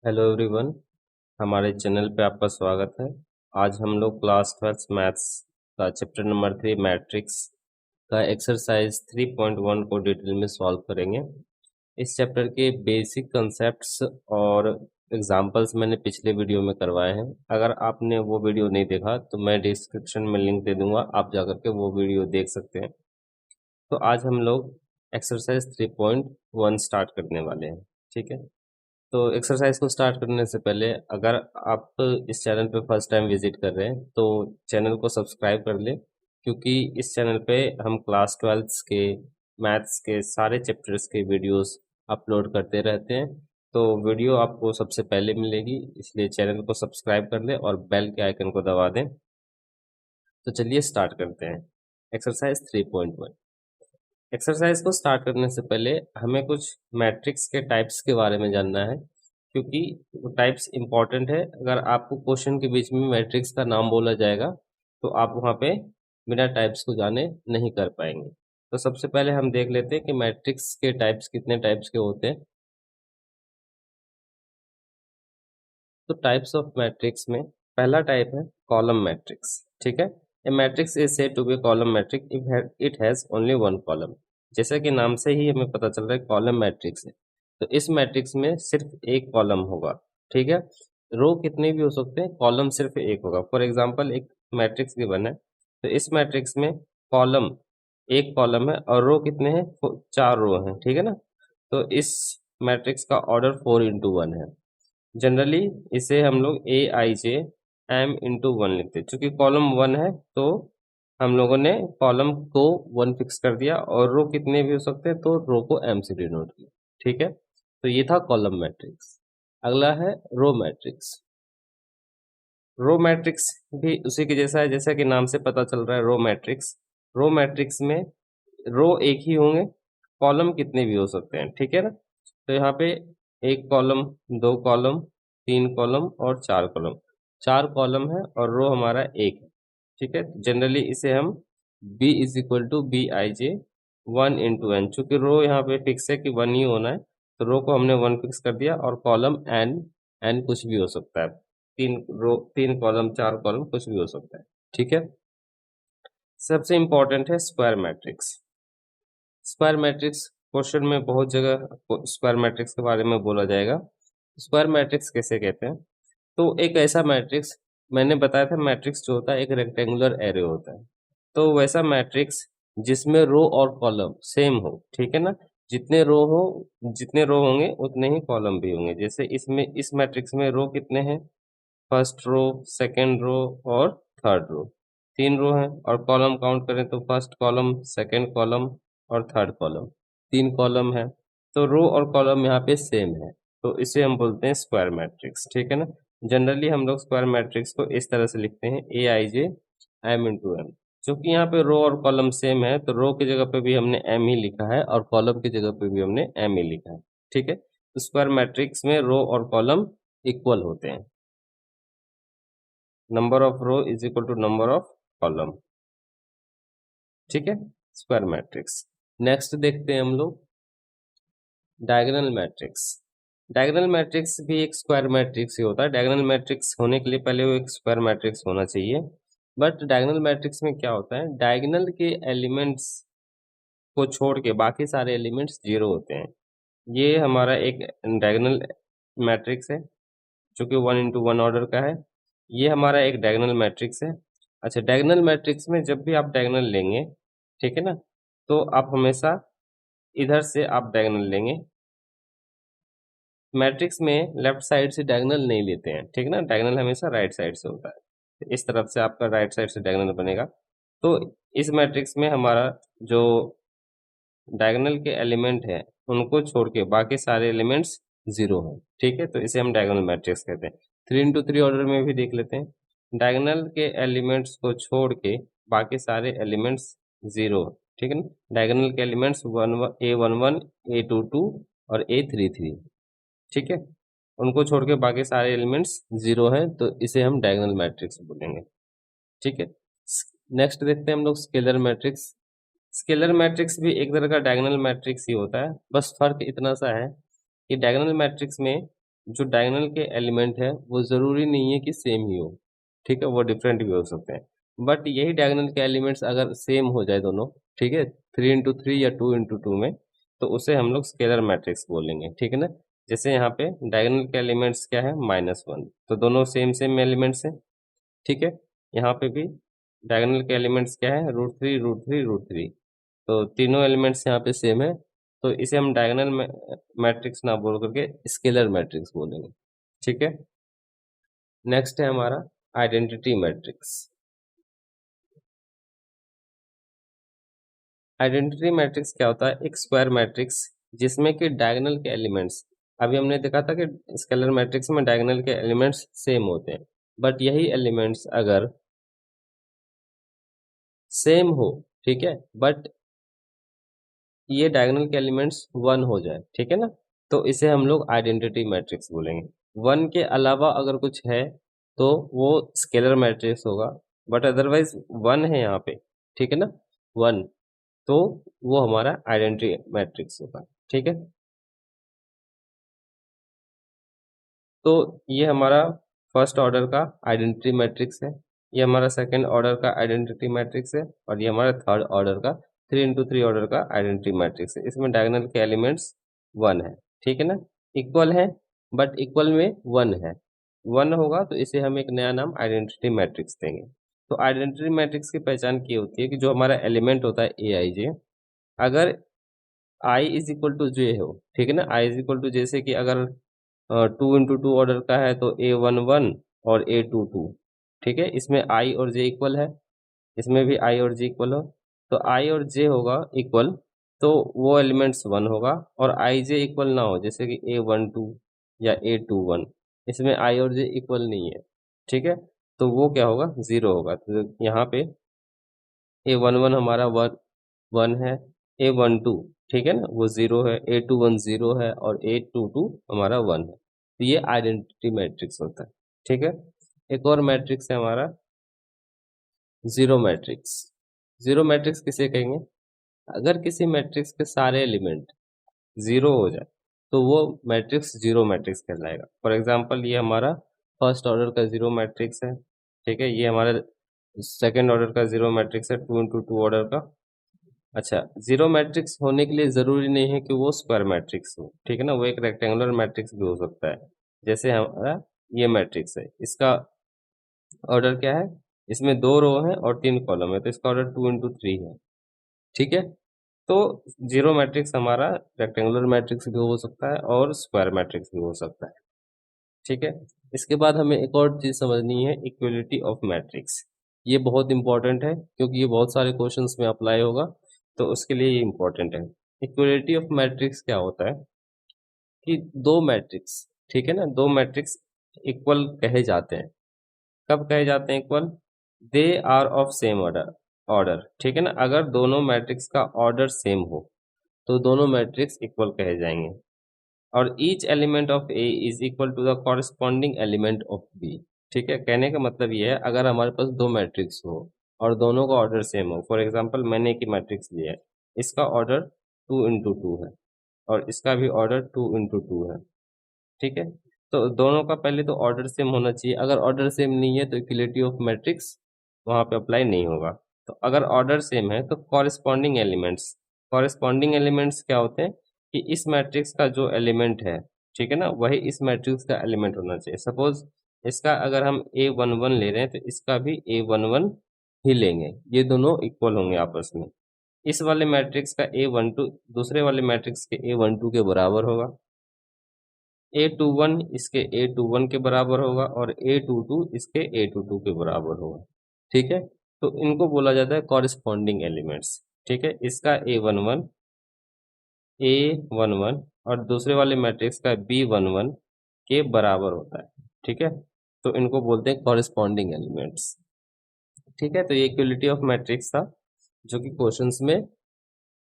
Hello everyone, हमारे channel पे आपका स्वागत है। आज हम लोग क्लास 12 मैथ्स का चैप्टर नंबर 3 मैट्रिक्स का एक्सरसाइज 3.1 को डिटेल में सॉल्व करेंगे। इस चैप्टर के बेसिक कंसेप्ट्स और एग्जांपल्स मैंने पिछले वीडियो में करवाए हैं। अगर आपने वो वीडियो नहीं देखा तो मैं डिस्क्रिप्शन में लिंक दे दूंगा, आप जाकर के वो वीडियो देख सकते हैं। तो आज हम लोग एक्सरसाइज 3.1 स्टार्ट करने वाले हैं। ठीक है, तो एक्सरसाइज को स्टार्ट करने से पहले अगर आप इस चैनल पे फर्स्ट टाइम विजिट कर रहे हैं तो चैनल को सब्सक्राइब कर लें, क्योंकि इस चैनल पे हम क्लास 12 के मैथ्स के सारे चैप्टर्स के वीडियोस अपलोड करते रहते हैं। तो वीडियो आपको सबसे पहले मिलेगी, इसलिए चैनल को सब्सक्राइब कर लें और बेल के आइकन को दबा दें। तो चलिए स्टार्ट करते हैं एक्सरसाइज 3.1। एक्सरसाइज को स्टार्ट करने से पहले हमें कुछ मैट्रिक्स के टाइप्स के बारे में जानना है, क्योंकि वो टाइप्स इंपॉर्टेंट है। अगर आपको क्वेश्चन के बीच में मैट्रिक्स का नाम बोला जाएगा तो आप वहाँ पे बिना टाइप्स को जाने नहीं कर पाएंगे। तो सबसे पहले हम देख लेते हैं कि मैट्रिक्स के टाइप्स कितने टाइप्स के होते हैं। तो टाइप्स ऑफ मैट्रिक्स में पहला टाइप है कॉलम मैट्रिक्स। ठीक है, a matrix is said to be column matrix if it has only one column. जैसा कि नाम से ही हमें पता चल रहा है कॉलम मैट्रिक्स है, तो इस मैट्रिक्स में सिर्फ एक कॉलम होगा। ठीक है, रो कितने भी हो सकते हैं, कॉलम सिर्फ एक होगा। फॉर एग्जांपल एक मैट्रिक्स गिवन है, तो इस मैट्रिक्स में कॉलम एक कॉलम है और रो कितने हैं, चार रो हैं। ठीक है ना, तो इस मैट्रिक्स का ऑर्डर 4x1 है। जनरली इसे हम लोग ए i j m into one लिखते हैं। चूंकि कॉलम वन है तो हम लोगों ने कॉलम को वन फिक्स कर दिया, और रो कितने भी हो सकते हैं तो रो को एम से डिनोट किया। ठीक है, तो ये था कॉलम मैट्रिक्स। अगला है रो मैट्रिक्स। रो मैट्रिक्स भी उसी के जैसा है, जैसा कि नाम से पता चल रहा है रो मैट्रिक्स। रो मैट्रिक्स में रो एक ही होंगे, कॉलम कितने भी हो सकते हैं। ठीक है ना, तो यहाँ पे एक कॉलम, दो कॉलम, तीन कॉलम और चार कॉलम। चार कॉलम है और रो हमारा एक है। ठीक है, जनरली इसे हम b is equal to B I J one into N. चूंकि रो यहाँ पे फिक्स है कि वन ही होना है, तो रो को हमने वन फिक्स कर दिया, और कॉलम एन, एन कुछ भी हो सकता है। तीन रो, तीन कॉलम, चार कॉलम, कुछ भी हो सकता है। ठीक है, सबसे इंपॉर्टेंट है square matrix. Square matrix question में बहुत जगह स्क्वायर मैट्रिक्स के बारे में बोला जाएगा। स्क्वायर मैट्रिक्स कैसे कहते हैं, तो एक ऐसा मैट्रिक्स, मैंने बताया था मैट्रिक्स जो होता है एक रेक्टेंगुलर एरे होता है, तो वैसा मैट्रिक्स जिसमें रो और कॉलम सेम हो। ठीक है ना, जितने रो हो, जितने रो होंगे उतने ही कॉलम भी होंगे। जैसे इसमें इस मैट्रिक्स में रो कितने हैं, फर्स्ट रो, सेकेंड रो और थर्ड रो, तीन रो हैं। और कॉलम काउंट करें तो फर्स्ट कॉलम, सेकेंड कॉलम और थर्ड कॉलम, तीन कॉलम है। तो रो और कॉलम यहाँ पे सेम है, तो इसे हम बोलते हैं स्क्वायर मैट्रिक्स। ठीक है ना, जनरली हम लोग स्क्वायर मैट्रिक्स को इस तरह से लिखते हैं ए i j m into M. चूंकि यहाँ पे रो और कॉलम सेम है, तो रो की जगह पे भी हमने एम ही लिखा है और कॉलम की जगह पे भी हमने एम ही लिखा है। ठीक है, तो स्क्वायर मैट्रिक्स में रो और कॉलम इक्वल होते हैं। Number of row is equal to number of column. ठीक है, स्क्वायर मैट्रिक्स। नेक्स्ट देखते हैं हम लोग डायगोनल मैट्रिक्स। डायगोनल मैट्रिक्स भी एक स्क्वायर मैट्रिक्स ही होता है। डायगोनल मैट्रिक्स होने के लिए पहले वो एक स्क्वायर मैट्रिक्स होना चाहिए। बट डायगोनल मैट्रिक्स में क्या होता है, डायगोनल के एलिमेंट्स को छोड़ के बाकी सारे एलिमेंट्स जीरो होते हैं। ये हमारा एक डायगोनल मैट्रिक्स है जो कि वन इंटू वन ऑर्डर का है। ये हमारा एक डायगोनल मैट्रिक्स है। अच्छा, डायगोनल मैट्रिक्स में जब भी आप डायगोनल लेंगे, ठीक है ना, तो आप हमेशा इधर से आप डायगोनल लेंगे। मैट्रिक्स में लेफ्ट साइड से डायगोनल नहीं लेते हैं। ठीक है ना, डायगोनल हमेशा राइट साइड से होता है। तो इस तरफ से आपका राइट साइड से डायगोनल बनेगा। तो इस मैट्रिक्स में हमारा जो डायगोनल के एलिमेंट है उनको छोड़ के बाकी सारे एलिमेंट्स जीरो हैं। ठीक है, तो इसे हम डायगोनल मैट्रिक्स कहते हैं। 3x3 ऑर्डर में भी देख लेते हैं। डायगोनल के एलिमेंट्स को छोड़ के बाकी सारे एलिमेंट्स जीरो। ठीक है ना, डायगोनल के एलिमेंट्स A11, A22 और A33। ठीक है, उनको छोड़ के बाकी सारे एलिमेंट्स जीरो हैं, तो इसे हम डायगोनल मैट्रिक्स बोलेंगे। ठीक है, नेक्स्ट देखते हैं हम लोग स्केलर मैट्रिक्स। स्केलर मैट्रिक्स भी एक तरह का डायगोनल मैट्रिक्स ही होता है, बस फर्क इतना सा है कि डायगोनल मैट्रिक्स में जो डायगोनल के एलिमेंट है वो ज़रूरी नहीं है कि सेम ही हो, ठीक है, वो डिफरेंट भी हो सकते हैं। बट यही डायगोनल के एलिमेंट्स अगर सेम हो जाए दोनों, ठीक है, 3 into 3 या 2 into 2 में, तो उसे हम लोग स्केलर मैट्रिक्स बोलेंगे, ठीक है ना। जैसे यहाँ पे डायगोनल के एलिमेंट्स क्या है, -1, तो दोनों सेम सेम एलिमेंट्स हैं, ठीक है। यहाँ पे भी डायगोनल के एलिमेंट्स क्या है, √3 √3 √3, तो तीनों एलिमेंट्स यहाँ पे सेम है, तो इसे हम डायगोनल मैट्रिक्स ना बोल करके स्केलर मैट्रिक्स बोलेंगे, ठीक है। नेक्स्ट है हमारा आइडेंटिटी मैट्रिक्स। आइडेंटिटी मैट्रिक्स क्या होता है, एक स्क्वायर मैट्रिक्स जिसमें कि डायगोनल के एलिमेंट्स, अभी हमने देखा था कि स्केलर मैट्रिक्स में डायगोनल के एलिमेंट्स सेम होते हैं, बट यही एलिमेंट्स अगर सेम हो, ठीक है, बट ये डायगोनल के एलिमेंट्स 1 हो जाए, ठीक है ना, तो इसे हम लोग आइडेंटिटी मैट्रिक्स बोलेंगे। 1 के अलावा अगर कुछ है तो वो स्केलर मैट्रिक्स होगा, बट अदरवाइज 1 है यहाँ पे, ठीक है ना, 1, तो वो हमारा आइडेंटिटी मैट्रिक्स होगा, ठीक है। तो ये हमारा फर्स्ट ऑर्डर का आइडेंटिटी मैट्रिक्स है, ये हमारा सेकंड ऑर्डर का आइडेंटिटी मैट्रिक्स है, और ये हमारा थर्ड ऑर्डर का 3 into 3 ऑर्डर का आइडेंटिटी मैट्रिक्स है। इसमें डायगोनल के एलिमेंट्स 1 है, ठीक है ना, इक्वल है, बट इक्वल में 1 है, 1 होगा तो इसे हम एक नया नाम आइडेंटिटी मैट्रिक्स देंगे। तो आइडेंटिटी मैट्रिक्स की पहचान की होती है कि जो हमारा एलिमेंट होता है ए आई जे, अगर आई इज इक्वल टू जे हो, ठीक है ना, आई इज इक्वल टू, जैसे कि अगर 2 into 2 ऑर्डर का है तो A11 और A22, ठीक है, इसमें आई और जे इक्वल है, इसमें भी आई और जे इक्वल हो, तो आई और जे होगा इक्वल, तो वो एलिमेंट्स 1 होगा, और आई जे इक्वल ना हो, जैसे कि A12 या A21, इसमें आई और जे इक्वल नहीं है, ठीक है, तो वो क्या होगा, 0 होगा। तो यहाँ पे A11 हमारा 1 है, A12, ठीक है ना, वो 0 है, A21 0 है, और A22 हमारा 1 है, तो ये आइडेंटिटी मैट्रिक्स होता है, ठीक है। एक और मैट्रिक्स है हमारा जीरो मैट्रिक्स। जीरो मैट्रिक्स किसे कहेंगे, अगर किसी मैट्रिक्स के सारे एलिमेंट 0 हो जाए तो वो मैट्रिक्स जीरो मैट्रिक्स कहलाएगा। फॉर एग्जांपल ये हमारा फर्स्ट ऑर्डर का जीरो मैट्रिक्स है, ठीक है, ये हमारा सेकेंड ऑर्डर का जीरो मैट्रिक्स है, 2 into 2 ऑर्डर का। अच्छा, जीरो मैट्रिक्स होने के लिए जरूरी नहीं है कि वो स्क्वायर मैट्रिक्स हो, ठीक है ना, वो एक रेक्टेंगुलर मैट्रिक्स भी हो सकता है। जैसे हमारा ये मैट्रिक्स है, इसका ऑर्डर क्या है, इसमें 2 रो है और 3 कॉलम है, तो इसका ऑर्डर 2 into 3 है, ठीक है। तो जीरो मैट्रिक्स हमारा रेक्टेंगुलर मैट्रिक्स भी हो सकता है और स्क्वायर मैट्रिक्स भी हो सकता है, ठीक है। इसके बाद हमें एक और चीज समझनी है, इक्वलिटी ऑफ मैट्रिक्स। ये बहुत इंपॉर्टेंट है क्योंकि ये बहुत सारे क्वेश्चंस में अप्लाई होगा, तो उसके लिए ये इंपॉर्टेंट है। इक्वलिटी ऑफ मैट्रिक्स क्या होता है कि दो मैट्रिक्स, ठीक है ना, दो मैट्रिक्स इक्वल कहे जाते हैं। कब कहे जाते हैं equal, they are of same order, order, ठीक है ना, अगर दोनों मैट्रिक्स का ऑर्डर सेम हो तो दोनों मैट्रिक्स इक्वल कहे जाएंगे। और each element of A is equal to the corresponding element of B, ठीक है। कहने का मतलब ये है, अगर हमारे पास दो मैट्रिक्स हो और दोनों का ऑर्डर सेम हो, फॉर एग्जांपल मैंने एक मैट्रिक्स लिया है, इसका ऑर्डर 2 into 2 है और इसका भी ऑर्डर 2 into 2 है, ठीक है, तो दोनों का पहले तो ऑर्डर सेम होना चाहिए। अगर ऑर्डर सेम नहीं है तो इक्वलिटी ऑफ मैट्रिक्स वहाँ पे अप्लाई नहीं होगा। तो अगर ऑर्डर सेम है तो कॉरेस्पॉन्डिंग एलिमेंट्स क्या होते हैं कि इस मैट्रिक्स का जो एलिमेंट है, ठीक है ना, वही इस मैट्रिक्स का एलिमेंट होना चाहिए। सपोज इसका अगर हम A11 ले रहे हैं तो इसका भी A11 ही लेंगे, ये दोनों इक्वल होंगे आपस में। इस वाले मैट्रिक्स का A12 दूसरे वाले मैट्रिक्स के A12 के बराबर होगा, A21 इसके A21 के बराबर होगा, और A22 इसके A22 के बराबर होगा, ठीक है। तो इनको बोला जाता है कॉरेस्पॉन्डिंग एलिमेंट्स, ठीक है। इसका A11 और दूसरे वाले मैट्रिक्स का B11 के बराबर होता है, ठीक है, तो इनको बोलते हैं कॉरेस्पॉन्डिंग एलिमेंट्स, ठीक है। तो ये इक्वलिटी ऑफ मैट्रिक्स था जो कि क्वेश्चंस में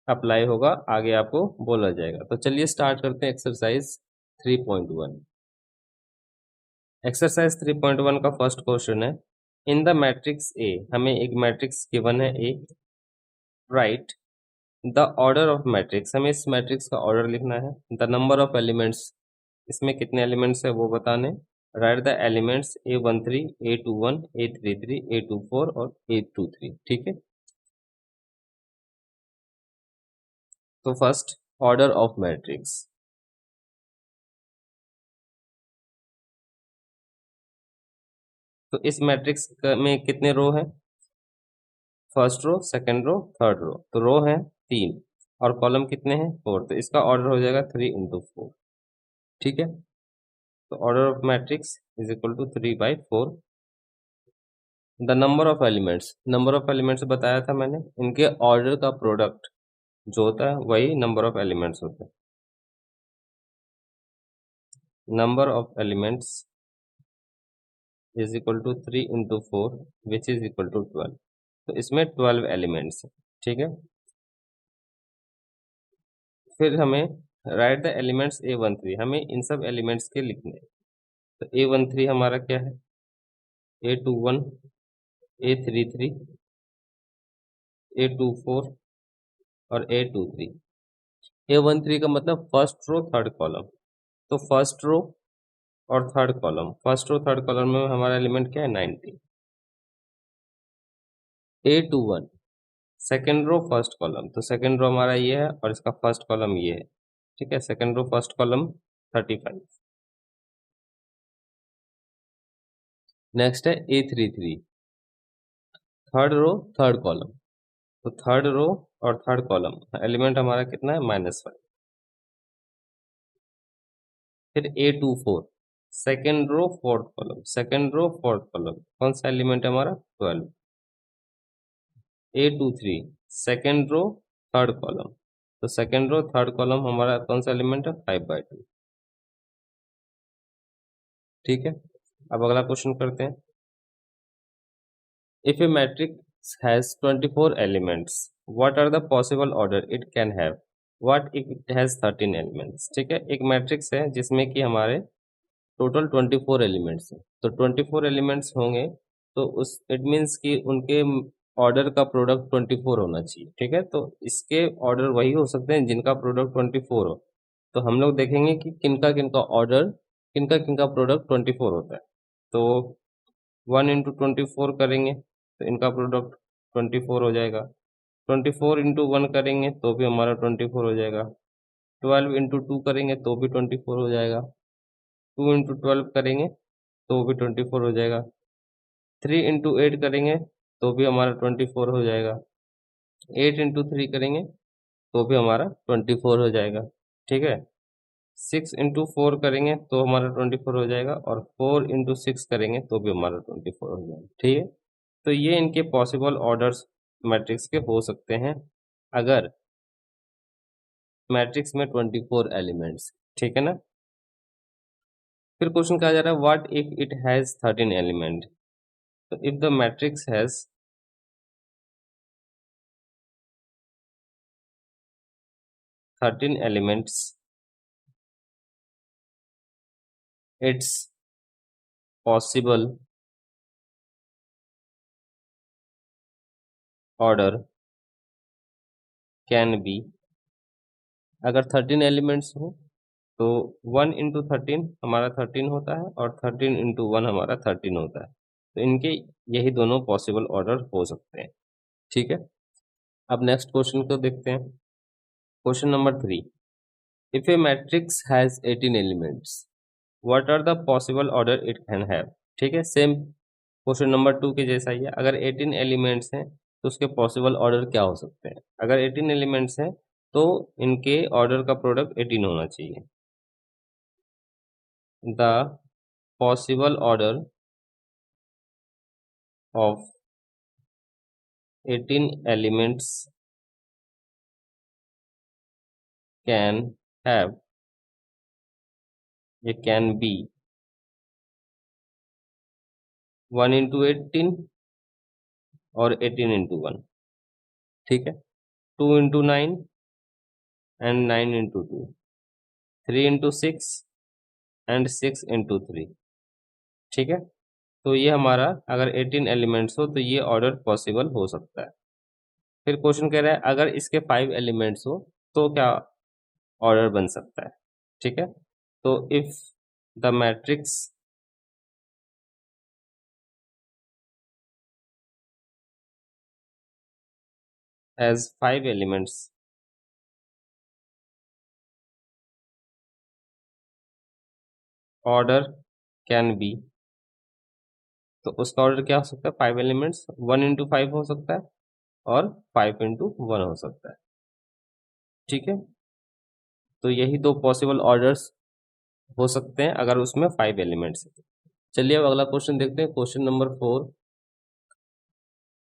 अप्लाई होगा, आगे आपको बोला जाएगा। तो चलिए स्टार्ट करते हैं एक्सरसाइज 3.1। एक्सरसाइज 3.1 का फर्स्ट क्वेश्चन है, इन द मैट्रिक्स ए, हमें एक मैट्रिक्स गिवन है A, right the order of matrix, हमें इस मैट्रिक्स का ऑर्डर लिखना है, द नंबर ऑफ एलिमेंट्स इसमें कितने एलिमेंट्स है वो बताने। Right the elements A13, A21, A33, A24 और A23। ठीक है, तो फर्स्ट ऑर्डर ऑफ मैट्रिक्स। तो इस मैट्रिक्स में कितने रो हैं? First row, second row, third row. तो रो है 3 और कॉलम कितने हैं? 4। तो इसका ऑर्डर हो जाएगा 3 into 4। ठीक है, तो order of matrix is equal to 3/4। The number of elements, number of elements बताया था मैंने, इनके ऑर्डर का प्रोडक्ट जो होता है वही नंबर ऑफ एलिमेंट्स होता है। Number of elements is equal to 3 into 4 which is equal to 12। तो इसमें 12 एलिमेंट्स है। ठीक है, फिर हमें राइट द एलिमेंट्स A13, हमें इन सब एलिमेंट्स के लिखने हैं। तो A13 हमारा क्या है? A21, A33, A24 और A23। A13 का मतलब फर्स्ट रो थर्ड कॉलम। तो फर्स्ट रो और third column, first row third column में हमारा एलिमेंट क्या है? 90। A21 second row first column, तो सेकेंड रो हमारा ये है और इसका फर्स्ट कॉलम ये है। ठीक है, second row first column 35। Next है A33 third row third column. तो थर्ड रो और थर्ड कॉलम एलिमेंट हमारा कितना है? -5। फिर A24 second row fourth column, second row fourth column, कौन सा एलिमेंट है हमारा? 12। A23 second row third column, तो सेकेंड रो थर्ड कॉलम हमारा कौन सा एलिमेंट है? 5/2। ठीक है, अब अगला क्वेश्चन करते हैं। If a matrix has 24 elements, what are the possible order it can have? What if it has 13 elements? ठीक है, एक मैट्रिक्स है जिसमें कि हमारे टोटल 24 एलिमेंट्स हैं। तो 24 एलिमेंट्स होंगे तो उस इट मीन्स कि उनके ऑर्डर का प्रोडक्ट 24 होना चाहिए। ठीक है, तो इसके ऑर्डर वही हो सकते हैं जिनका प्रोडक्ट 24 हो। तो हम लोग देखेंगे कि किनका किनका ऑर्डर, किनका किनका प्रोडक्ट 24 होता है। तो 1 into 24 करेंगे तो इनका प्रोडक्ट 24 हो जाएगा। 24 into 1 करेंगे तो भी हमारा 24 हो जाएगा। 12 into 2 करेंगे तो भी 24 हो जाएगा। 2 into 12 करेंगे तो भी 24 हो जाएगा। 3 into 8 करेंगे तो भी हमारा 24 हो जाएगा। 8 into 3 करेंगे तो भी हमारा 24 हो जाएगा। ठीक है, 6 into 4 करेंगे तो हमारा 24 हो जाएगा और 4 into 6 करेंगे तो भी हमारा 24 हो जाएगा। ठीक है, तो ये इनके पॉसिबल ऑर्डर्स मैट्रिक्स के हो सकते हैं अगर मैट्रिक्स में 24 एलिमेंट्स। ठीक है ना। फिर क्वेश्चन कहा जा रहा है what if it has 13 element. तो if the matrix has 13 elements, it's possible order can be. अगर 13 एलिमेंट्स हो तो 1 into 13 हमारा 13 होता है और 13 into 1 हमारा 13 होता है। तो इनके यही दोनों पॉसिबल ऑर्डर हो सकते हैं। ठीक है, अब नेक्स्ट क्वेश्चन को देखते हैं। Question number 3, if a matrix has 18 elements, what are the possible order it can have. ठीक है, सेम क्वेश्चन नंबर 2 के जैसा ही है। अगर 18 एलिमेंट्स हैं तो उसके पॉसिबल ऑर्डर क्या हो सकते हैं? अगर 18 एलिमेंट्स हैं तो इनके ऑर्डर का प्रोडक्ट 18 होना चाहिए। The possible order of 18 elements can have, it can be 1 into 18 और 18 into 1। ठीक है, 2 into 9 and 9 into 2, 3 into 6 and 6 into 3। ठीक है, तो ये हमारा अगर 18 एलिमेंट्स हो तो ये ऑर्डर पॉसिबल हो सकता है। फिर क्वेश्चन कह रहा है अगर इसके 5 एलिमेंट्स हो तो क्या ऑर्डर बन सकता है। ठीक है, तो if the matrix has 5 elements, order can B, तो उसका ऑर्डर क्या हो सकता है? 5 एलिमेंट्स, 1 into 5 हो सकता है और 5 into 1 हो सकता है। ठीक है, तो यही दो पॉसिबल ऑर्डर्स हो सकते हैं अगर उसमें 5 एलिमेंट्स है। चलिए अब अगला क्वेश्चन देखते हैं, क्वेश्चन नंबर 4।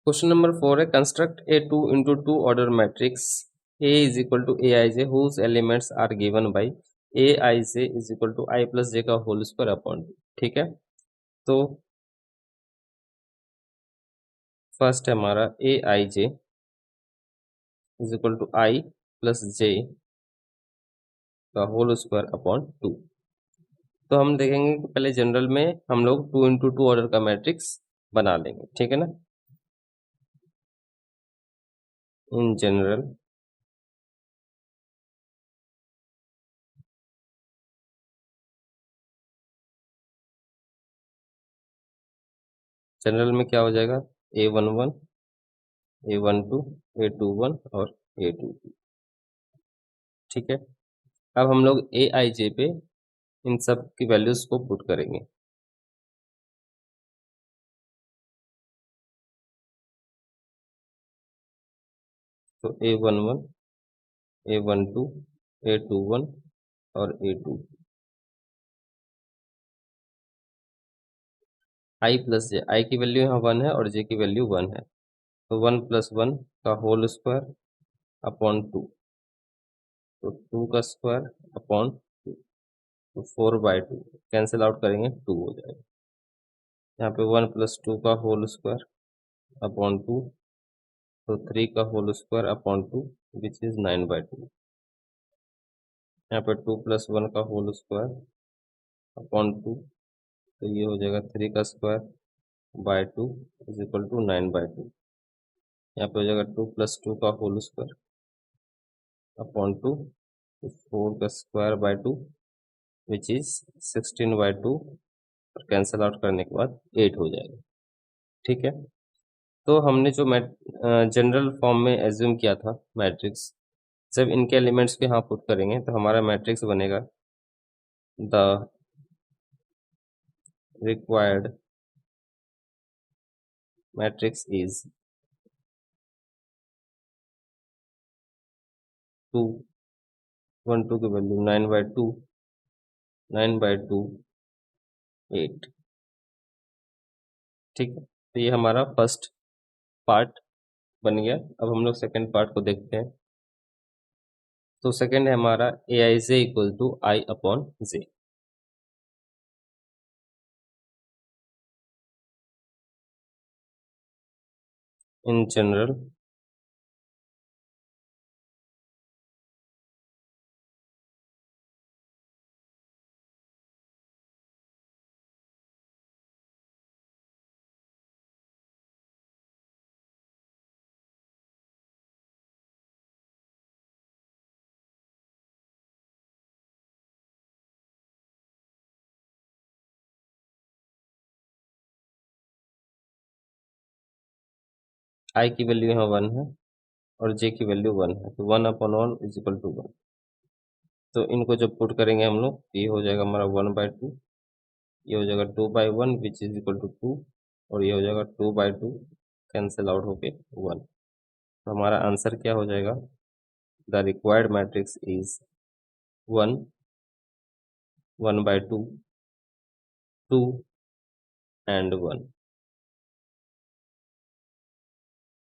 क्वेश्चन नंबर 4 है, construct a 2 into 2 order matrix A is equal to a i j whose elements are given by a i j is equal to i plus j का whole square upon two. ठीक है, तो first है हमारा a i j is equal to i plus j का whole square upon two. तो हम देखेंगे कि पहले जनरल में हम लोग 2 into 2 ऑर्डर का मैट्रिक्स बना लेंगे। ठीक है ना, इन जनरल में क्या हो जाएगा? A11, A12, A21 और A22। ठीक है, अब हम लोग ए आई जे पे इन सब की वैल्यूज को पुट करेंगे। तो A11, A12, A21 और A2, आई प्लस जे, आई की वैल्यू यहाँ 1 है और जे की वैल्यू 1 है, तो 1 + 1 का होल स्क्वायर अपॉन 2, तो 2 का स्क्वायर अपॉन 2, तो 4/2 कैंसिल आउट करेंगे 2 हो जाएगा। यहाँ पे 1 + 2 का होल स्क्वायर अपॉन 2, तो 3 का whole square upon 2 which is 9/2। यहाँ पे 2 + 1 का होल स्क्वायर अपॉन 2, तो ये हो जाएगा 3 का square by 2 is equal to 9/2। यहाँ पे हो जाएगा 2 + 2 का होल स्क्वायर अपॉन 2, तो 4 का स्क्वायर बाय 2 विच इज 16/2, और कैंसिल आउट करने के बाद 8 हो जाएगा। ठीक है, तो हमने जो जनरल फॉर्म में एज्यूम किया था मैट्रिक्स, जब इनके एलिमेंट्स को यहाँ पुट करेंगे तो हमारा मैट्रिक्स बनेगा द रिक्वायर्ड मैट्रिक्स इज 2, 1 2 की वैल्यू 9/2, 9/2, 8। ठीक है, तो ये हमारा फर्स्ट पार्ट बन गया। अब हम लोग सेकेंड पार्ट को देखते हैं। तो सेकेंड है हमारा a i j equal to i upon j. In general i की वैल्यू यहाँ 1 है और जे की वैल्यू 1 है, तो 1/1 इज इक्वल टू 1। तो इनको जब पुट करेंगे हम लोग, ये हो जाएगा हमारा 1/2, ये हो जाएगा 2/1 विच इज इक्वल टू 2, और ये हो जाएगा 2/2 कैंसिल आउट होके 1। तो हमारा आंसर क्या हो जाएगा? The required matrix is 1, 1/2, 2 and 1।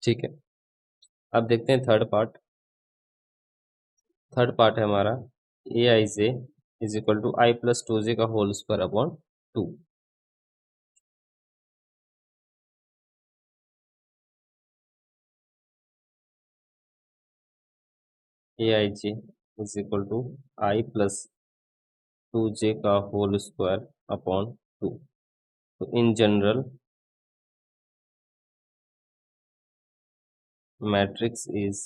ठीक है, अब देखते हैं थर्ड पार्ट। थर्ड पार्ट है हमारा a i j is equal to i plus 2 j का whole square upon 2। A i j is equal to i plus 2 j का होल स्क्वायर अपॉन 2। तो in general matrix is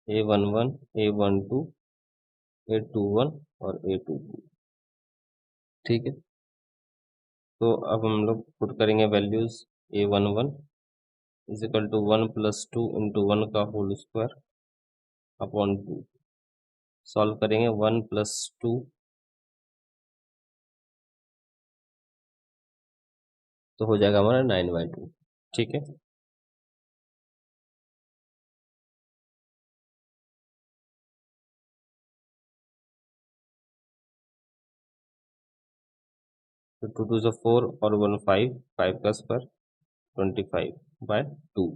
A11, A12, A21 और A22। ठीक है, तो अब हम लोग पुट करेंगे values. A11 is equal to 1 + 2 into 1 का होल स्क्वायर अपॉन 2। सॉल्व करेंगे 1 + 2 तो हो जाएगा हमारा 9/2। ठीक है, तो 2 2 4 और 1 5, 5 का स्क्वायर 25/2।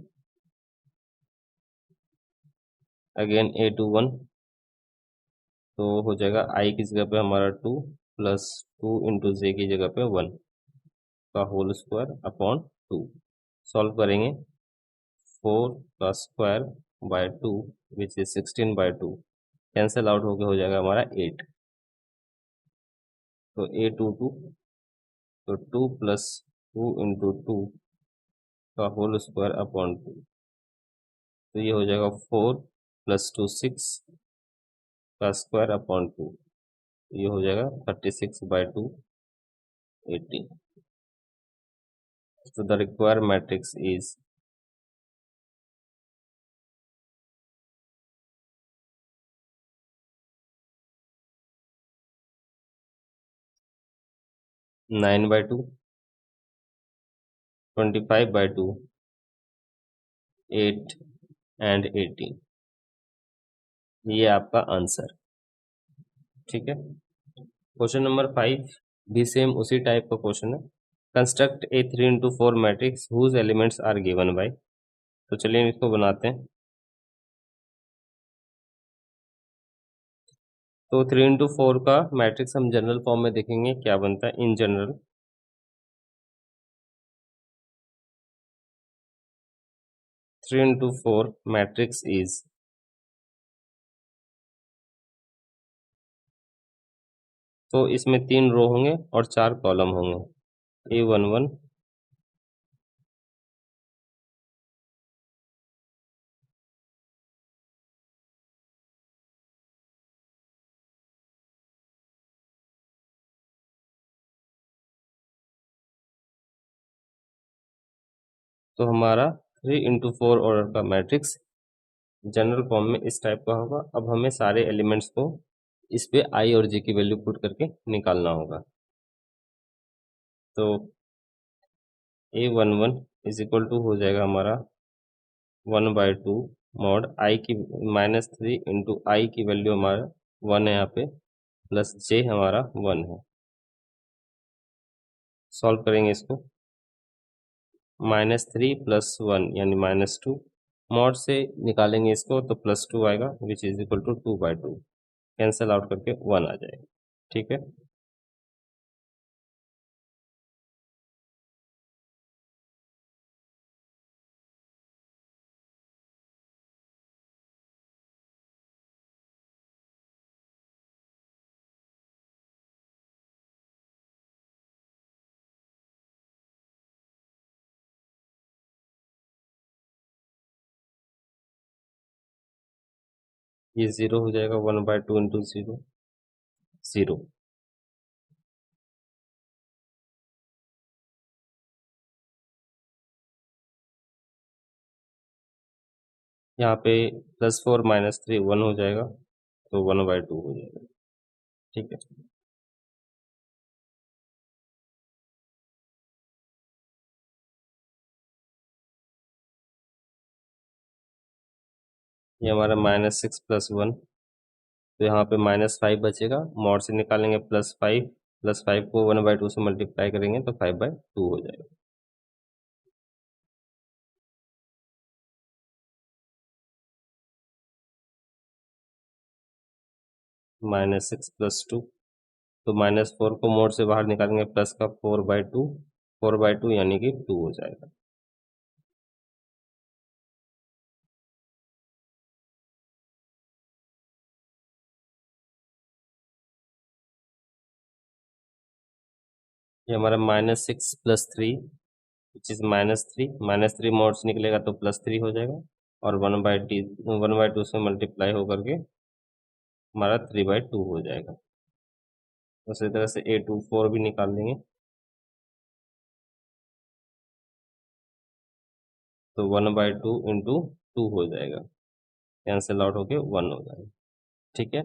अगेन A21 तो हो जाएगा I की जगह पे हमारा 2 प्लस 2 इंटू जे की जगह पे 1 का होल स्क्वायर अपॉन 2। सॉल्व करेंगे 4 का square by 2 which is 16/2, cancel out होके हो जाएगा हमारा 8। तो A22 तो 2 प्लस 2 इंटू 2 का होल स्क्वायर अपॉन 2, तो ये हो जाएगा 4 + 2 6 का स्क्वायर अपॉन 2, ये हो जाएगा 36/2 18। So the required matrix is 9/2, 25/2, 8 and 18। ये आपका आंसर। ठीक है, क्वेश्चन नंबर 5 भी सेम उसी टाइप का क्वेश्चन है। Construct a 3 into 4 matrix whose elements are given by. तो चलिए इसको बनाते हैं। तो 3 into 4 का मैट्रिक्स हम जनरल फॉर्म में देखेंगे क्या बनता है। In general 3 into 4 matrix is, तो इसमें 3 रो होंगे और 4 कॉलम होंगे। A11, तो हमारा 3 into 4 ऑर्डर का मैट्रिक्स जनरल फॉर्म में इस टाइप का होगा। अब हमें सारे एलिमेंट्स को इस पे आई और जे की वैल्यू पुट करके निकालना होगा। तो A11 इज इक्वल टू हो जाएगा हमारा 1/2 मॉड आई की -3 इंटू आई की वैल्यू हमारा 1 है यहाँ पे, प्लस जे हमारा 1 है। सॉल्व करेंगे इसको। -3 + 1 यानी -2, मॉड से निकालेंगे इसको तो +2 आएगा which is equal to 2/2, cancel out करके 1 आ जाएगा। ठीक है, ये 0 हो जाएगा। 1/2 इंटू 0 0। यहाँ पे +4 -3 1 हो जाएगा, तो 1/2 हो जाएगा। ठीक है, ये हमारा -6 + 1, तो यहाँ पे -5 बचेगा। मॉड से निकालेंगे +5, +5 को 1/2 से मल्टीप्लाई करेंगे तो 5/2 हो जाएगा। -6 + 2, तो -4 को मोड से बाहर निकालेंगे प्लस का 4/2, 4/2 यानी कि 2 हो जाएगा। ये हमारा -6 + 3 विच इज -3, -3 मोड से निकलेगा तो +3 हो जाएगा। और 1/2 से मल्टीप्लाई होकर के हमारा 3/2 हो जाएगा। उसी तरह से A24 भी निकाल लेंगे, तो 1/2 इंटू 2 हो जाएगा, कैंसिल आउट होके 1 हो जाएगा। ठीक है,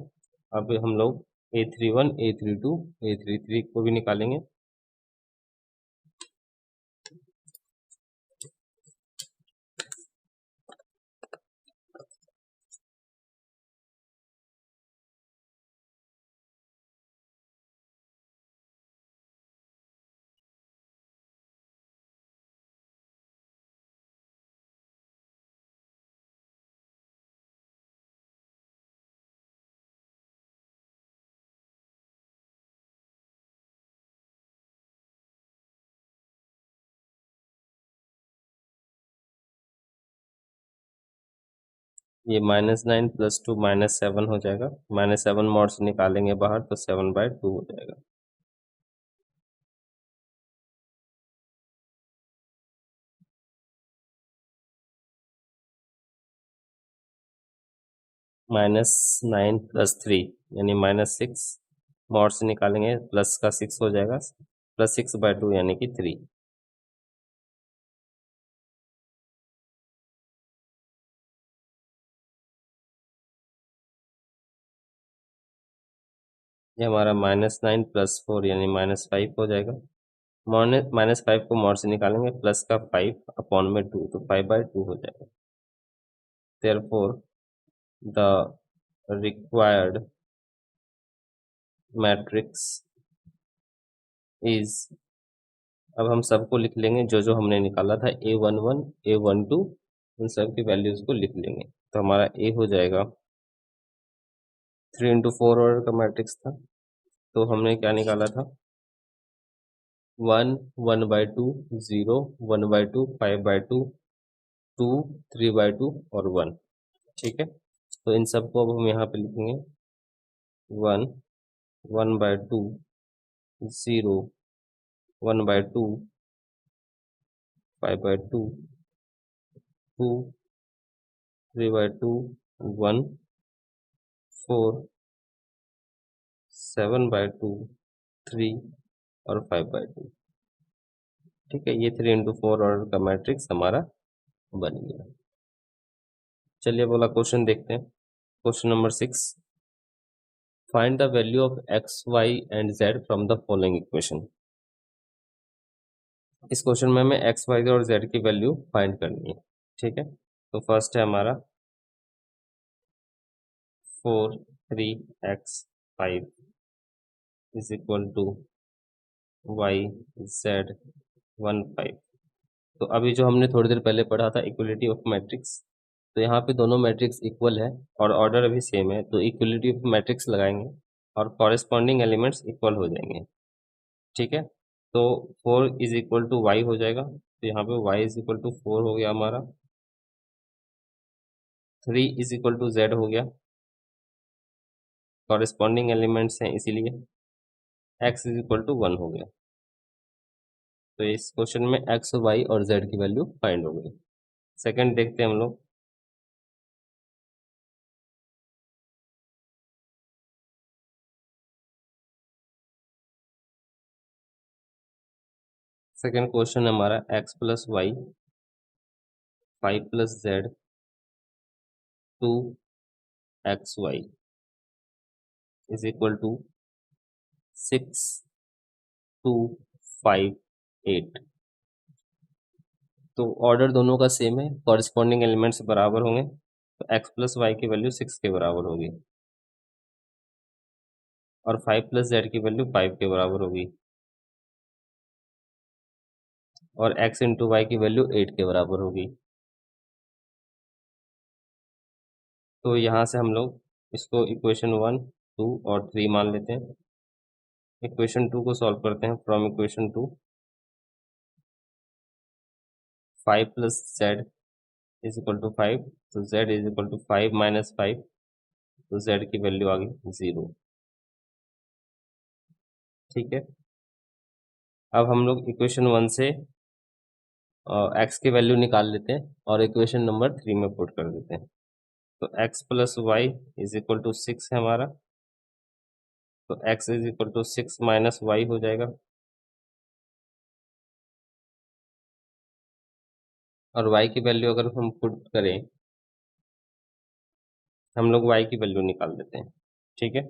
अब हम लोग A31, A32, A33 को भी निकालेंगे। ये -9 + 2 -7 हो जाएगा। -7 मॉड से निकालेंगे बाहर तो 7/2 हो जाएगा। -9 + 3 यानी -6 मॉड से निकालेंगे, प्लस का 6 हो जाएगा, +6/2 यानी कि 3। ये हमारा -9 + 4 यानी -5 हो जाएगा। -5 को मॉड से निकालेंगे, प्लस का 5 अपॉन में 2 तो 5/2 हो जाएगा। Therefore, the required matrix is, अब हम सबको लिख लेंगे जो जो हमने निकाला था, A11, A12, उन सब की वैल्यूज को लिख लेंगे। तो हमारा A हो जाएगा 3 × 4 ऑर्डर का मैट्रिक्स था, तो हमने क्या निकाला था, 1, 1/2, 0, 1/2, 5/2, 2, 3/2 और 1। ठीक है, तो इन सबको अब हम यहाँ पे लिखेंगे 1, 1/2, 0, 1/2, 5/2, 2, 3/2, 1, 4, 7/2, 3 और 5/2। ठीक है, ये 3 × 4 ऑर्डर का मैट्रिक्स हमारा बन गया। चलिए बोला क्वेश्चन देखते हैं। Question number 6, find the value of x, y and z from the following equation. इस क्वेश्चन में हमें x, y और z की वैल्यू फाइंड करनी है। ठीक है, तो फर्स्ट है हमारा 4, 3x, 5 is equal to y, z, 1, 5। तो अभी जो हमने थोड़ी देर पहले पढ़ा था इक्वलिटी ऑफ मैट्रिक्स, तो यहाँ पे दोनों मैट्रिक्स इक्वल है और ऑर्डर भी सेम है, तो इक्वलिटी ऑफ मैट्रिक्स लगाएंगे और कॉरेस्पॉन्डिंग एलिमेंट्स इक्वल हो जाएंगे। ठीक है, तो 4 इज इक्वल टू वाई हो जाएगा, तो यहाँ पे y इज इक्वल टू 4 हो गया हमारा, 3 इज इक्वल टू z हो गया, कॉरेस्पॉन्डिंग एलिमेंट्स हैं इसीलिए, x इज इक्वल टू 1 हो गया। तो इस क्वेश्चन में x, y और z की वैल्यू फाइंड हो गई। सेकंड देखते हैं हम लोग। सेकंड क्वेश्चन हमारा x + y, 5 + z, 2xy is equal to 6, 2, 5, 8। तो ऑर्डर दोनों का सेम है, कॉरेस्पॉन्डिंग एलिमेंट्स बराबर होंगे, तो x + y की वैल्यू 6 के बराबर होगी और 5 + z की वैल्यू 5 के बराबर होगी और x × y की वैल्यू 8 के बराबर होगी। तो यहाँ से हम लोग इसको इक्वेशन 1, 2 और 3 मान लेते हैं। इक्वेशन 2 को सॉल्व करते हैं। From equation 2, 5 + z is equal to 5, तो z इज इक्वल टू 5 - 5, तो z की वैल्यू आ गई 0। ठीक है, अब हम लोग इक्वेशन 1 से एक्स की वैल्यू निकाल लेते हैं और इक्वेशन नंबर 3 में पुट कर देते हैं। तो x plus y is equal to 6 है हमारा, तो x is equal to 6 minus y हो जाएगा, और y की वैल्यू अगर हम पुट करें, हम लोग y की वैल्यू निकाल देते हैं। ठीक है,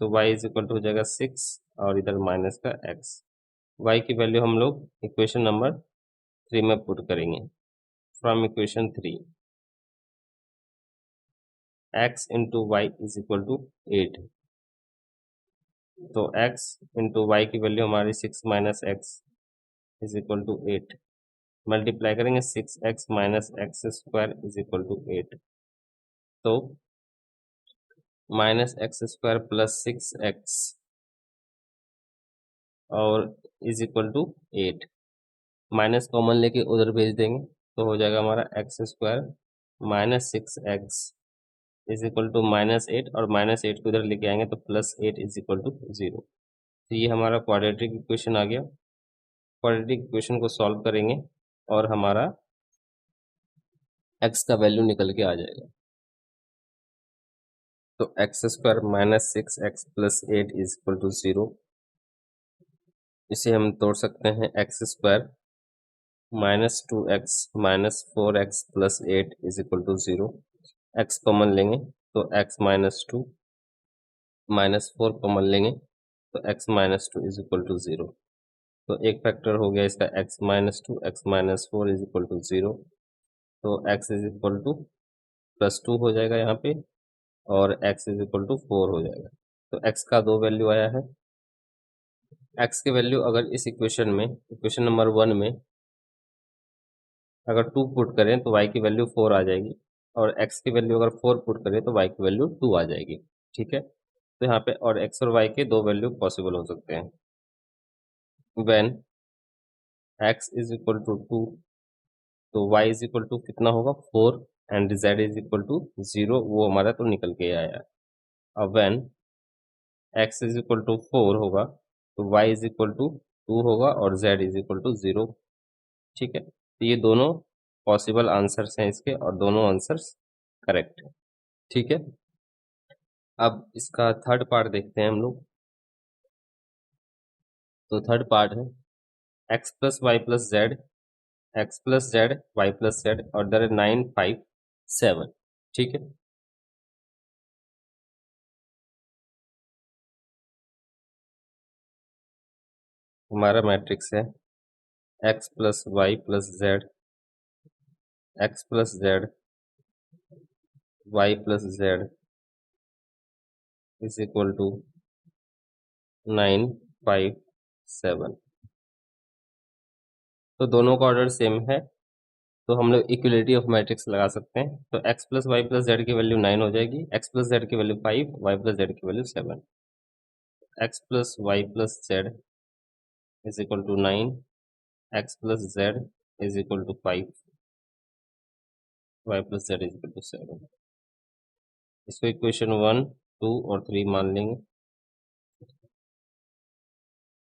तो y इज इक्वल टू हो जाएगा 6 और इधर माइनस का x। y की वैल्यू हम लोग इक्वेशन नंबर 3 में पुट करेंगे। From equation 3 x into y is equal to 8, तो x इंटू वाई की वैल्यू हमारी 6 minus x is equal to 8। Multiply करेंगे 6x minus x square is equal to 8, तो minus x square plus 6x और is equal to 8। Minus common लेके उधर भेज देंगे तो हो जाएगा हमारा x square minus 6x is equal to minus 8, और माइनस 8 को उधर लेके आएंगे तो प्लस 8 इज इक्वल टू 0। तो ये हमारा क्वाड्रेटिक इक्वेशन आ गया। क्वाड्रेटिक इक्वेशन को सॉल्व करेंगे और हमारा x का वैल्यू निकल के आ जाएगा। तो x square minus 6x plus 8 is equal to 0। इसे हम तोड़ सकते हैं, x square minus 2x minus 4x plus 8 is equal to 0। x common लेंगे तो x माइनस 2 माइनस 4 कॉमन लेंगे तो x minus 2 is equal to 0। तो एक फैक्टर हो गया इसका x minus 2, x minus 4 is equal to 0। तो x is equal to plus 2 हो जाएगा यहाँ पे, और x इज इक्वल टू 4 हो जाएगा। तो x का 2 वैल्यू आया है। x की वैल्यू अगर इस इक्वेशन में, इक्वेशन नंबर 1 में अगर 2 पुट करें तो y की वैल्यू 4 आ जाएगी, और x की वैल्यू अगर 4 पुट करें तो y की वैल्यू 2 आ जाएगी। ठीक है, तो यहाँ पे और x और y के 2 वैल्यू पॉसिबल हो सकते हैं। When x is equal to 2, तो y इज इक्वल टू कितना होगा 4, and z is equal to 0, वो हमारा तो निकल के आया। अब when x is equal to 4 होगा तो y इज इक्वल टू 2 होगा और z इज इक्वल टू 0। ठीक है, तो ये दोनों पॉसिबल आंसर्स हैं इसके, और दोनों आंसर्स करेक्ट है। ठीक है, अब इसका थर्ड पार्ट देखते हैं हम लोग। तो थर्ड पार्ट है x plus y plus z, x plus z y plus z, और इधर 9 5 7। ठीक है, हमारा मैट्रिक्स है x plus y plus z, x plus z y plus z is equal to 9 5 7। तो दोनों का ऑर्डर सेम है, तो हम लोग इक्वलिटी ऑफ मैट्रिक्स लगा सकते हैं। तो x plus y plus z की वैल्यू 9 हो जाएगी, x प्लस जेड की वैल्यू 5, y प्लस जेड की value 7। x plus y plus z is equal to 9, x plus z is equal to 5, y plus z is equal to 7। इसको equation 1 2 और 3 मान लेंगे।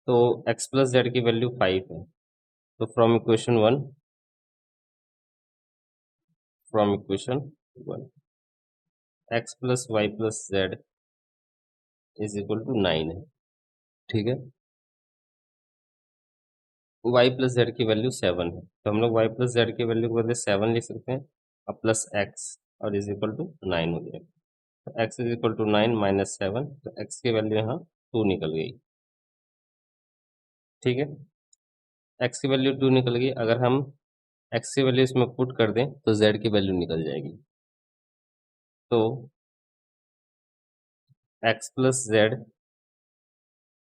तो x प्लस जेड की value 5 है, तो from equation 1 x plus y plus z is equal to 9 है। ठीक है, y प्लस जेड की वैल्यू 7 है, तो हम लोग y प्लस जेड की वैल्यू को बदले 7 लिख सकते हैं, अब प्लस x और इज इक्वल टू 9 हो जाएगा। तो x is equal to 9 minus 7, तो x की वैल्यू यहाँ 2 निकल गई। ठीक है, x की वैल्यू 2 निकल गई। अगर हम x की वैल्यू इसमें पुट कर दें तो z की वैल्यू निकल जाएगी। तो x plus z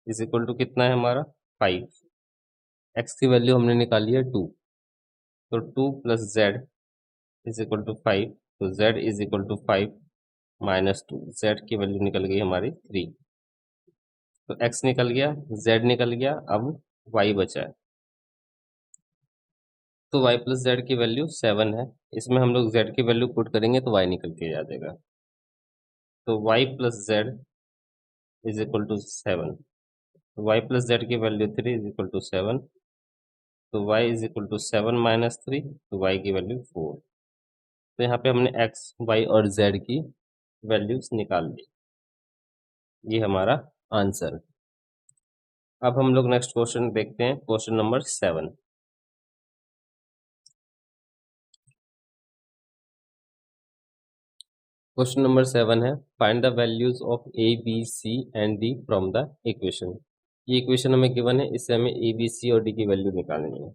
is equal to कितना है हमारा 5, x की वैल्यू हमने निकाली है 2, तो 2 plus z is equal to 5, तो z is equal to 5 minus 2, z की वैल्यू निकल गई हमारी 3। तो x निकल गया, z निकल गया, अब y बचा है। तो y प्लस जेड की वैल्यू 7 है, इसमें हम लोग z की वैल्यू पुट करेंगे तो y निकल के आ जाएगा। तो y plus z is equal to 7, y plus z की वैल्यू 3 इज इक्वल टू 7। तो y is equal to 7 minus 3, तो y की वैल्यू 4। तो यहाँ पे हमने x, y और z की वैल्यूज निकाल ली। ये हमारा आंसर। अब हम लोग नेक्स्ट क्वेश्चन देखते हैं, क्वेश्चन नंबर 7। क्वेश्चन नंबर 7 है, find the values of A B C and D from the equation. ये इक्वेशन हमें गिवन है, इससे हमें ए बी सी और डी की वैल्यू निकालनी है।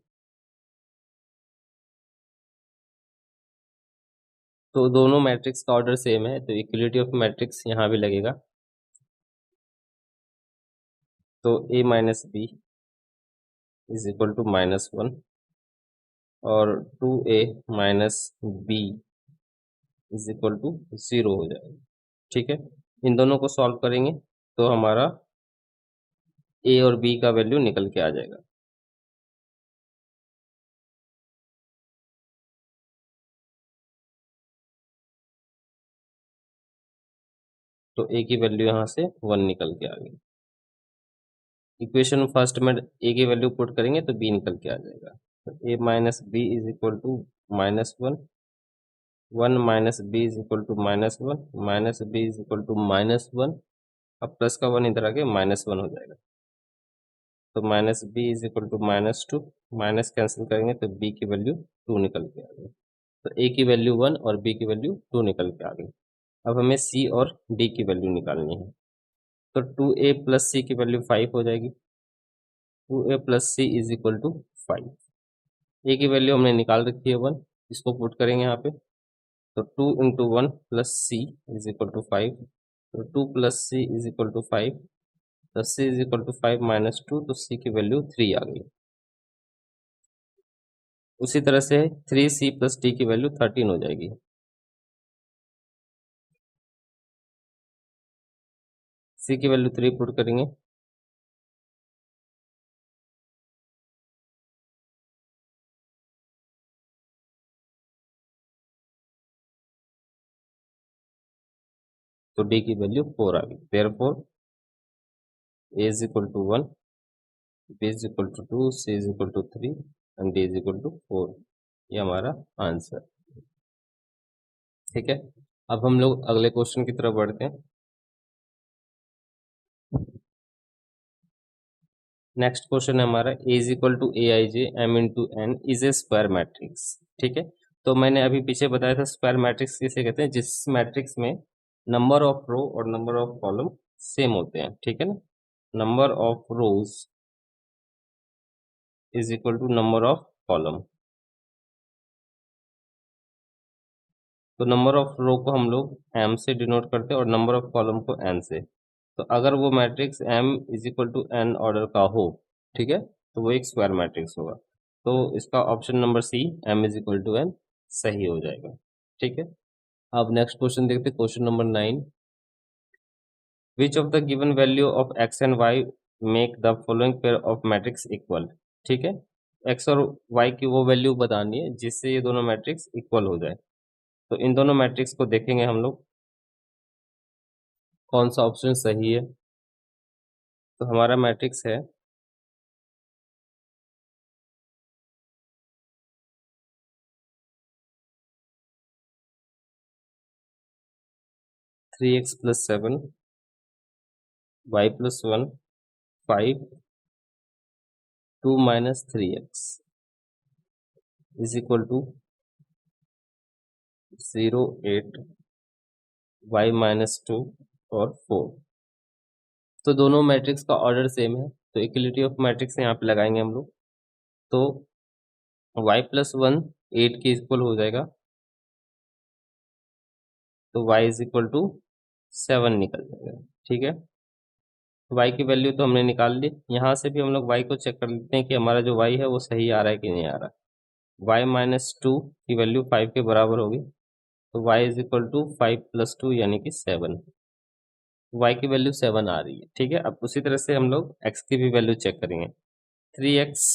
तो दोनों मैट्रिक्स का ऑर्डर सेम है, तो इक्वलिटी ऑफ मैट्रिक्स यहाँ भी लगेगा। तो a minus b is equal to -1 और 2a minus b is equal to 0 हो जाएगा। ठीक है, इन दोनों को सॉल्व करेंगे तो हमारा a और b का वैल्यू निकल के आ जाएगा। तो a की वैल्यू यहाँ से 1 निकल के आ गई। इक्वेशन फर्स्ट में a की वैल्यू पुट करेंगे तो b निकल के आ जाएगा। तो a minus b is equal to -1, 1 minus b is equal to -1, minus b is equal to -1। अब प्लस का 1 इधर आके -1 हो जाएगा। तो minus b is equal to -2, minus cancel करेंगे तो b की वैल्यू 2 निकल के आ गई। तो a की वैल्यू 1 और b की वैल्यू 2 निकल के आ गई। अब हमें c और d की वैल्यू निकालनी है। तो 2a प्लस c की वैल्यू 5 हो जाएगी। 2a plus c is equal to 5। a की वैल्यू हमने निकाल रखी है 1, इसको पुट करेंगे यहाँ पे। तो 2 into 1 plus c is equal to 5। तो 2 plus c is equal to 5। तो c is equal to 5 minus 2, तो c की वैल्यू 3 आ गई। उसी तरह से 3c प्लस d की वैल्यू 13 हो जाएगी। c की वैल्यू 3 पुट करेंगे तो d की वैल्यू 4 आ गई। Therefore a is equal to 1, b is equal to 2, c is equal to 3 and d is equal to 4। ये हमारा आंसर। ठीक है, अब हम लोग अगले क्वेश्चन की तरफ बढ़ते हैं। नेक्स्ट क्वेश्चन है हमारा, a is equal to a i j m into n is a square matrix. ठीक है, तो मैंने अभी पीछे बताया था स्क्वायर मैट्रिक्स किसे कहते हैं, जिस मैट्रिक्स में नंबर ऑफ रो और नंबर ऑफ कॉलम सेम होते हैं। ठीक है ना, number of rows is equal to number of column. तो नंबर ऑफ रो को हम लोग m से डिनोट करते हैं और नंबर ऑफ कॉलम को n से। तो अगर वो matrix m is equal to n order का हो, ठीक है, तो वो एक स्क्वायर मैट्रिक्स होगा। तो इसका option number c, m is equal to n, सही हो जाएगा। ठीक है, अब नेक्स्ट क्वेश्चन देखते हैं, question number 9। Which of the given value of x and y make the following pair of matrix equal. ठीक है, x और y की वो वैल्यू बतानी है जिससे ये दोनों मैट्रिक्स इक्वल हो जाए। तो इन दोनों मैट्रिक्स को देखेंगे हम लोग कौन सा ऑप्शन सही है। तो हमारा मैट्रिक्स है 3x plus 7, y plus 1, 5, 2 minus 3x is equal to 0, 8, y minus 2 और 4। तो दोनों मैट्रिक्स का ऑर्डर सेम है, तो इक्वलिटी ऑफ मैट्रिक्स यहाँ पे लगाएंगे हम लोग। तो y प्लस 1 8 के इक्वल हो जाएगा, तो y इज इक्वल टू 7 निकल जाएगा। ठीक है, y की वैल्यू तो हमने निकाल ली। यहाँ से भी हम लोग y को चेक कर लेते हैं कि हमारा जो y है वो सही आ रहा है कि नहीं आ रहा। y माइनस 2 की वैल्यू 5 के बराबर होगी, तो y is equal to 5 plus 2 यानी कि 7। y की वैल्यू 7 आ रही है। ठीक है, अब उसी तरह से हम लोग x की भी वैल्यू चेक करेंगे। 3x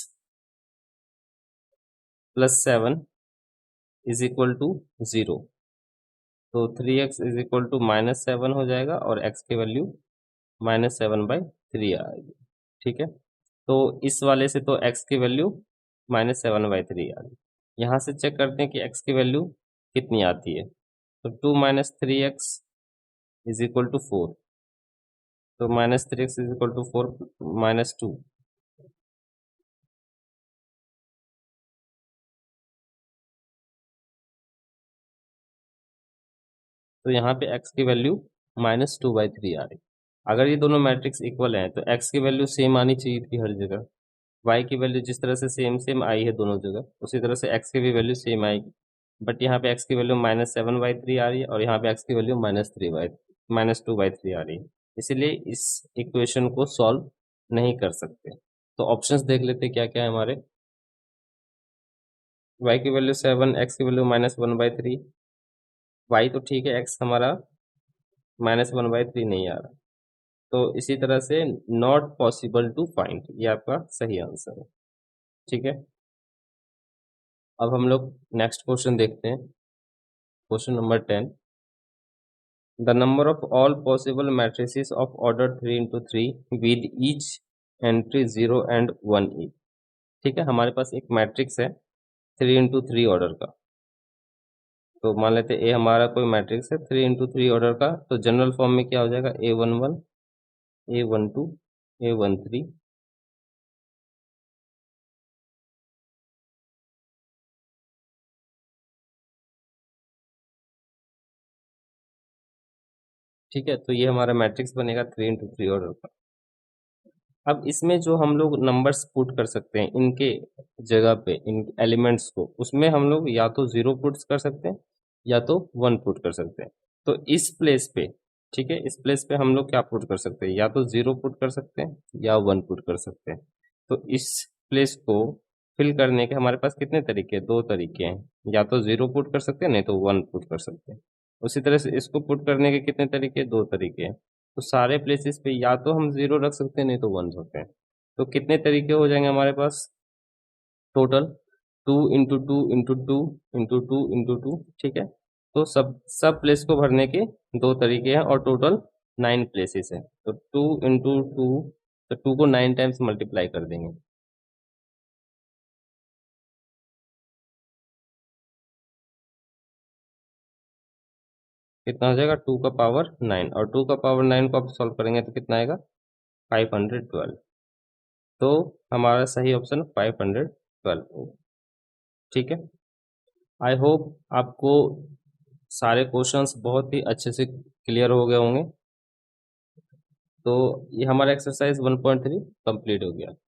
plus 7 is equal to 0, तो 3x इज इक्वल टू -7 हो जाएगा और x की वैल्यू -7/3 आएगी। ठीक है, तो इस वाले से तो x की वैल्यू -7/3 आ रही। यहाँ से चेक करते हैं कि x की वैल्यू कितनी आती है। तो 2 - 3x इज इक्वल टू 4। तो -3x इज इक्वल टू 4 -2। तो यहाँ पे x की वैल्यू -2/3 आ रही। अगर ये दोनों मैट्रिक्स इक्वल हैं तो x की वैल्यू सेम आनी चाहिए थी हर जगह। y की वैल्यू जिस तरह से सेम सेम आई है दोनों जगह, उसी तरह से x की भी वैल्यू सेम आएगी। बट यहाँ पे x की वैल्यू -7/3 आ रही है और यहाँ पे x की वैल्यू -2/3 आ रही है। इसीलिए इस इक्वेशन को सॉल्व नहीं कर सकते। तो ऑप्शंस देख लेते क्या क्या है हमारे। y की वैल्यू 7, x की वैल्यू -1/3। y तो ठीक है, x हमारा -1/3 नहीं आ रहा। तो इसी तरह से नॉट पॉसिबल टू फाइंड, ये आपका सही आंसर है। ठीक है, अब हम लोग नेक्स्ट क्वेश्चन देखते हैं। Question number 10। The number of all possible matrices of order 3 × 3 with each entry 0 and 1 each. ठीक है, हमारे पास एक मैट्रिक्स है 3 × 3 ऑर्डर का। तो मान लेते हैं ए हमारा कोई मैट्रिक्स है 3 × 3 ऑर्डर का। तो जनरल फॉर्म में क्या हो जाएगा, A11, A12, A13। ठीक है, तो ये हमारा मैट्रिक्स बनेगा 3 × 3 ऑर्डर का। अब इसमें जो हम लोग नंबर्स पुट कर सकते हैं इनके जगह पे, इन एलिमेंट्स को, उसमें हम लोग या तो 0 पुट कर सकते हैं या तो 1 पुट कर सकते हैं। तो इस प्लेस पे, ठीक है, इस प्लेस पे हम लोग क्या पुट कर सकते हैं, या तो 0 पुट कर सकते हैं या 1 पुट कर सकते हैं। तो इस प्लेस को फिल करने के हमारे पास कितने तरीके हैं, 2 तरीके हैं। या तो 0 पुट कर सकते हैं, नहीं तो 1 पुट कर सकते हैं। उसी तरह से इसको पुट करने के कितने तरीके, 2 तरीके हैं। तो सारे प्लेसेस पे या तो हम 0 रख सकते हैं, नहीं तो 1 रखते हैं। तो कितने तरीके हो जाएंगे हमारे पास टोटल, 2 × 2 × 2 × 2 ठीक है। तो सब प्लेस को भरने के 2 तरीके हैं और टोटल 9 प्लेसेस हैं। तो 2 × 2, तो 2 को 9 टाइम्स मल्टीप्लाई कर देंगे। कितना हो जाएगा, 2 का पावर 9, और 2 का पावर 9 को आप सॉल्व करेंगे तो कितना आएगा, 512। तो हमारा सही ऑप्शन 512 होगा। ठीक है, आई होप आपको सारे क्वेश्चंस बहुत ही अच्छे से क्लियर हो गए होंगे। तो ये हमारा एक्सरसाइज 1.3 कंप्लीट हो गया।